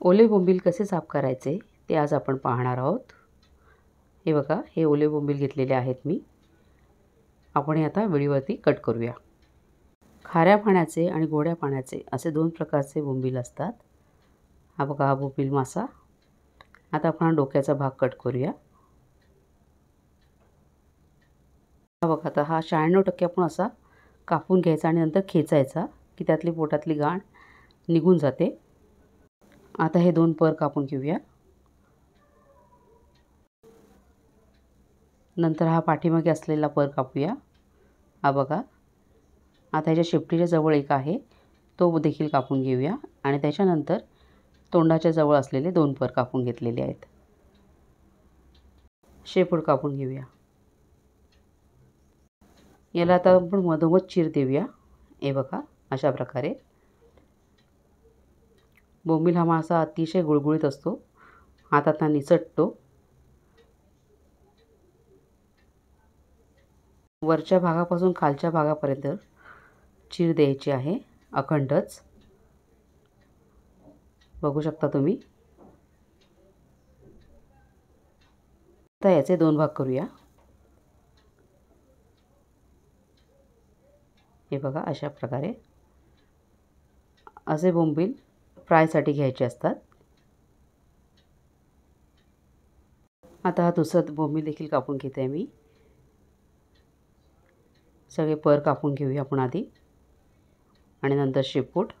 ओले बोंबील कसे साफ करायचे ते आज आपण पाहणार आहोत। हे बघा, हे ओले बोंबील घेतलेले आहेत मी। आपण हे आता विळीवरती कट करूया। खाऱ्या पाण्याचे आणि गोड्या पाण्याचे असे दोन प्रकारचे बोंबील असतात। हा बघा, हा बोंबील मासा। आता आपण डोक्याचा भाग कट करूया। हा बघा, आता हा 96% आपण असा कापून घ्यायचा आणि नंतर खेचायचा की त्यातली पोटातली गाण निघून जाते। आता हे दोन पर कापून घेऊया। नंतर हा पाठीमागे असलेला पर कापूया। हा बघा, आता ह्याच्या शेपटीच्या जवळ एक आहे, तो देखील कापून घेऊया आणि त्याच्यानंतर तोंडाच्या जवळ असलेले दोन पर कापून घेतलेले आहेत। शेपूट कापून घेऊया। याला आता आपण मधोमध चीर देऊया। हे बघा, अशा प्रकारे। बोंबील हा मासा अतिशय गुळगुळीत असतो, हातातून निसटतो। वरच्या भागापासून खालच्या भागापर्यंत चीर द्यायची आहे, अखंडच। बघू शकता तुम्ही। आता याचे दोन भाग करूया। हे बघा, अशा प्रकारे असे बोंबील फ्रायसाठी घ्यायचे असतात। आता हा दुसरा बोंबील देखील कापून घेते मी। सगळे पर कापून घेऊया आपण आधी आणि नंतर शेपूट।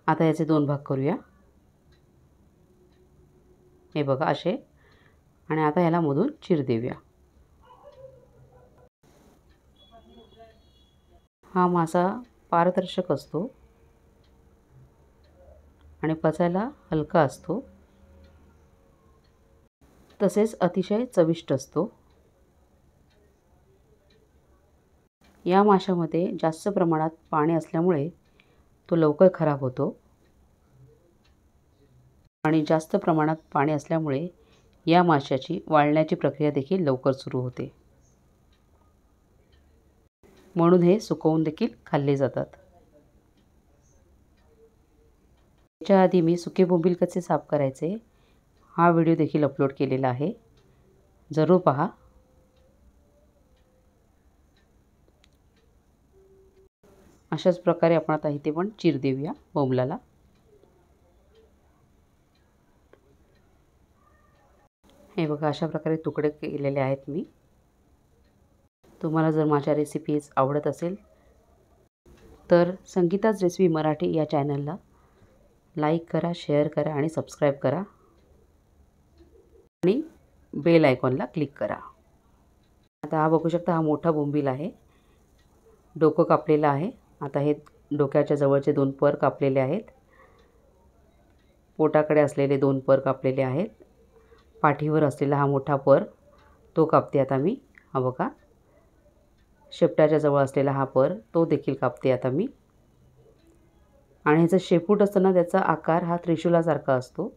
आता याचे दोन भाग करूया। हे बघा, असे। आणि आता याला मधून चीर देऊया। हा मासा पारदर्शक असतो आणि पचायला हलका असतो, तसेच अतिशय चविष्ट असतो। या माशामध्ये जास्त प्रमाणात पाणी असल्यामुळे तो लवकर खराब होतो आणि जास्त प्रमाणात पाणी असल्यामुळे या माशाची वाळण्याची प्रक्रिया देखील लवकर सुरू होते, म्हणून हे सुकवून देखील खाल्ले जातात। याच्या आधी मी सुके बोंबील कसे साफ करायचे हा व्हिडिओ देखील अपलोड केलेला आहे, जरूर पहा। अशाच प्रकारे आपण आता इथे पण चीर देऊया बोंबलाला। हे बघा, अशा प्रकारे तुकडे केलेले आहेत मी। तुम्हाला जर माझ्या रेसिपीज आवडत असेल तर संगीताज रेसिपी मराठी या चॅनलला लाईक करा, शेअर करा आणि सबस्क्राईब करा आणि बेल आयकॉनला क्लिक करा। आता हा बघू शकता, हा मोठा बोंबील आहे, डोकं कापलेलं आहे। आता हे डोक्याच्या जवळचे दोन पर कापलेले आहेत, पोटाकडे असलेले दोन पर कापलेले आहेत, पाठीवर असलेला हा मोठा पर तो कापते आता मी। हा बघा, शेपटाच्या जवळ असलेला हा पर तो देखील कापते आता मी। आणि ह्याचा शेपूट असताना त्याचा आकार हा त्रिशूलासारखा असतो।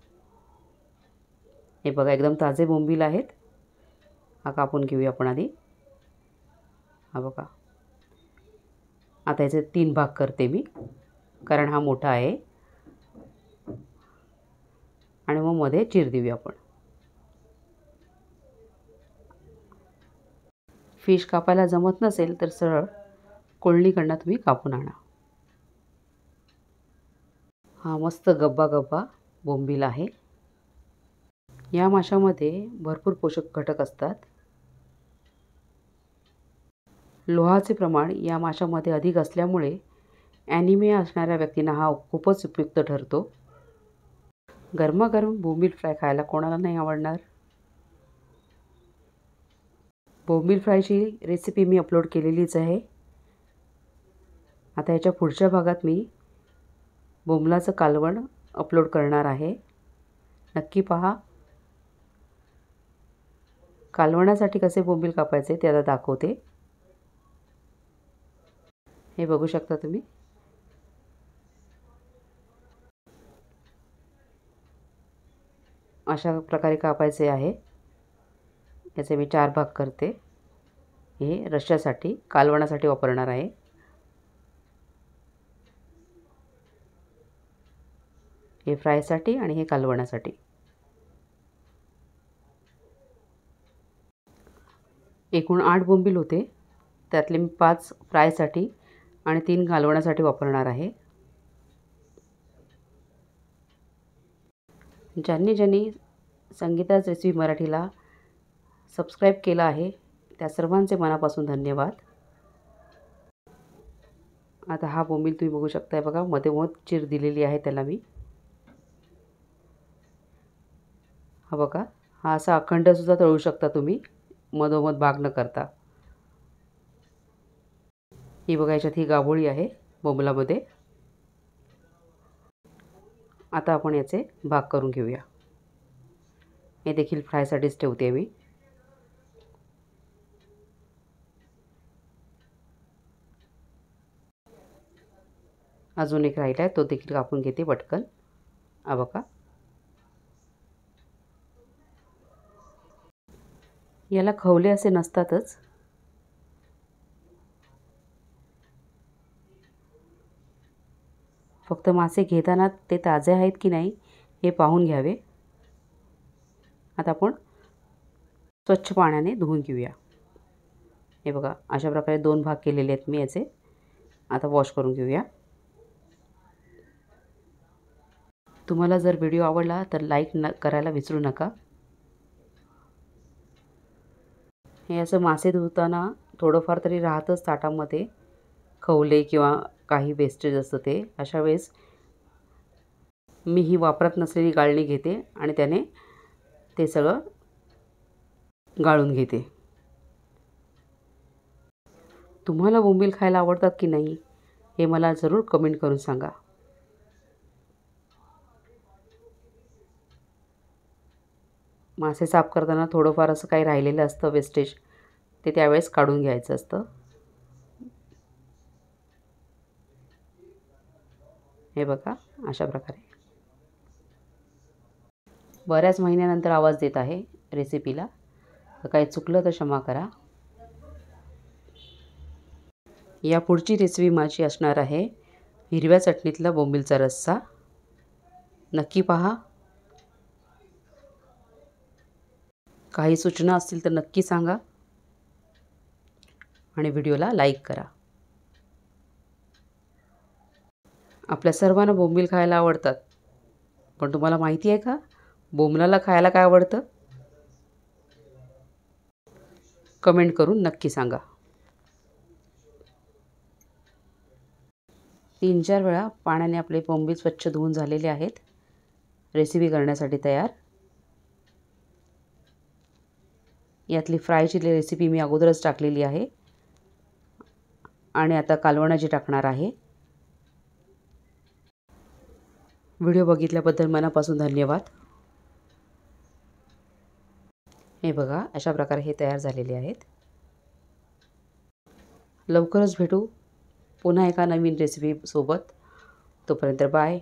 हे बघा, एकदम ताजे बोंबील आहेत। हा कापून घेऊया आपण आधी। हा बघा, आता याचे तीन भाग करते मी, कारण हा मोठा आहे। आणि मग मध्ये चीर देऊया आपण। फिश कापायला जमत नसेल तर सरळ कोळणीकडनं तुम्ही कापून आणा। हा मस्त गब्बा गब्बा बोंबील आहे। या माशामध्ये भरपूर पोषक घटक असतात। लोहाचे प्रमाण या माशामध्ये अधिक असल्यामुळे ॲनिमिया असणाऱ्या व्यक्तींना हा खूपच उपयुक्त ठरतो। गरमागरम बोंबील फ्राय खायला कोणाला नाही आवडणार। बोंबील फ्रायची रेसिपी मी अपलोड केलेलीच आहे। आता याच्या पुढच्या भागात मी बोंबलाचं कालवण अपलोड करणार आहे, नक्की पहा। कालवणासाठी कसे बोंबील कापायचे ते आता दाखवते। हे बघू शकता तुम्ही। अशा प्रकारे कापायचे आहे। याचे मी 4 भाग करते। हे रश्श्यासाठी कालवणासाठी वापरणार आहे. हे फ्रायसाठी आणि हे कालवणासाठी. एकूण 8 बोंबील होते, त्यातले मी 5 फ्रायसाठी आणि 3 कालवणासाठी वापरणार आहे. ज्यांनी संगीताच रेसिपी मराठीला सबस्क्राईब केलं आहे त्या सर्वांचे मनापासून धन्यवाद. आता हा बोंबील तुम्ही बघू शकताय बघा, मधोमध चीर दिलेली आहे त्याला मी. हा बघा, हा असा अखंडसुद्धा तळू शकता तुम्ही, मधोमध भाग न करता. ही बघा, याच्यात ही गाभोळी आहे बोंबलामध्ये. आता आपण याचे भाग करून घेऊया. हे देखील फ्रायसाठीच ठेवते मी. अजून एक राहिला आहे, तो देखील कापून घेते पटकन. हा बघा, याला खवले असे नसतातच. फक्त मासे घेताना ते ताजे आहेत की नाही हे पाहून घ्यावे. आता आपण स्वच्छ पाण्याने धुवून घेऊया. हे बघा, अशा प्रकारे 2 भाग केलेले आहेत मी याचे. आता वॉश करून घेऊया. तुम्हाला जर व्हिडिओ आवडला तर लाईक करायला विसरू नका. हे असं मासे धुताना थोडंफार तरी राहतच ताटामध्ये खवले किंवा काही वेस्टेज असतं ते. अशा वेळेस मी ही वापरत नसलेली गाळणी घेते आणि त्याने ते सगळं गाळून घेते. तुम्हाला बोंबील खायला आवडतात की नाही हे मला जरूर कमेंट करून सांगा. मासे साफ करताना थोडंफार असं काही राहिलेलं असतं वेस्टेज, ते त्यावेळेस काढून घ्यायचं असतं. हे बघा, अशा प्रकारे. बऱ्याच महिन्यानंतर आवाज देत आहे रेसिपीला, तर काही चुकलं तर क्षमा करा. या पुढची रेसिपी माझी असणार आहे हिरव्या चटणीतला बोंबीलचा रस्सा. नक्की पहा. काही सूचना असतील तर नक्की सांगा आणि व्हिडिओला लाईक करा. आपल्या सर्वांना बोंबील खायला आवडतात, पण तुम्हाला माहिती आहे का बोंबलाला खायला काय आवडतं? कमेंट करून नक्की सांगा. 3-4 वेळा पाण्याने आपले बोंबील स्वच्छ धुवून झालेले आहेत. रेसिपी करण्यासाठी तयार. यातली फ्रायची रेसिपी मी अगोदरच टाकलेली आहे आणि आता कालवणाची टाकणार आहे. व्हिडिओ बघितल्याबद्दल मनापासून धन्यवाद. हे बघा, अशा प्रकारे हे तयार झालेले आहेत. लवकरच भेटू पुन्हा एका नवीन रेसिपी सोबत. तोपर्यंत बाय.